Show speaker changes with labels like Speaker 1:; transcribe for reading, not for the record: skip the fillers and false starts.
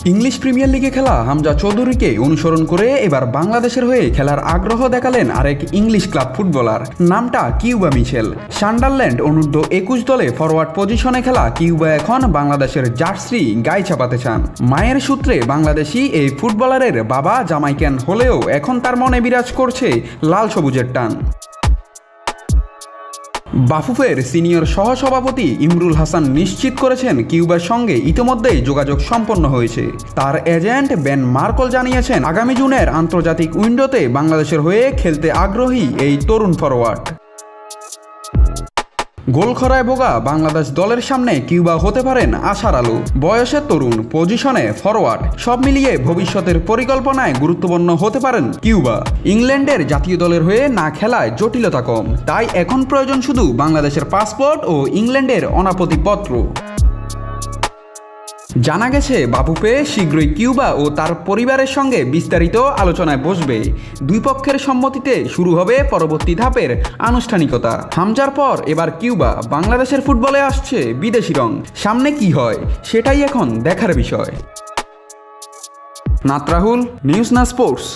Speaker 1: English premier লিগে খেলা হামজা চৌধুরীকে অনুসরণ করে এবার বাংলাদেশের হয়ে খেলার আগ্রহ দেখালেন আরেক ইংলিশ ক্লাব ফুটবলার। নামটা কিউবা মিশেল। সান্ডারল্যান্ড অনূর্ধ্ব-21 দলে ফরওয়ার্ড পজিশনে খেলা কিউবা এখন বাংলাদেশের জার্সি গায়ে চাপাতে চান। মায়ের সূত্রে বাংলাদেশি এই ফুটবলারের বাবা জামাইকান হলেও এখন তার মনে বিরাজ করছে লাল সবুজের টান। বাফুফের সিনিয়র সহসভাপতি ইমরুল হাসান নিশ্চিত করেছেন কিউবার সঙ্গে ইতিমধ্যেই যোগাযোগ সম্পন্ন হয়েছে। তার এজেন্ট বেন মার্কল জানিয়েছেন আগামী জুনের আন্তর্জাতিক উইন্ডোতে বাংলাদেশের হয়ে খেলতে আগ্রহী এই তরুণ ফরওয়ার্ড। গোলখরায় ভোগা বাংলাদেশ দলের সামনে কিউবা হতে পারেন আশার আলো। বয়সে তরুণ, পজিশনে ফরওয়ার্ড, সব মিলিয়ে ভবিষ্যতের পরিকল্পনায় গুরুত্বপূর্ণ হতে পারেন কিউবা। ইংল্যান্ডের জাতীয় দলের হয়ে না খেলায় জটিলতা কম, তাই এখন প্রয়োজন শুধু বাংলাদেশের পাসপোর্ট ও ইংল্যান্ডের অনাপত্তিপত্র। জানা গেছে বাফুফে শীঘ্রই কিউবা ও তার পরিবারের সঙ্গে বিস্তারিত আলোচনায় বসবে। দুই পক্ষের সম্মতিতে শুরু হবে পরবর্তী ধাপের আনুষ্ঠানিকতা। হামজার পর এবার কিউবা, বাংলাদেশের ফুটবলে আসছে বিদেশি রং। সামনে কি হয় সেটাই এখন দেখার বিষয়। নাত রাহুল, নিউজ না স্পোর্টস।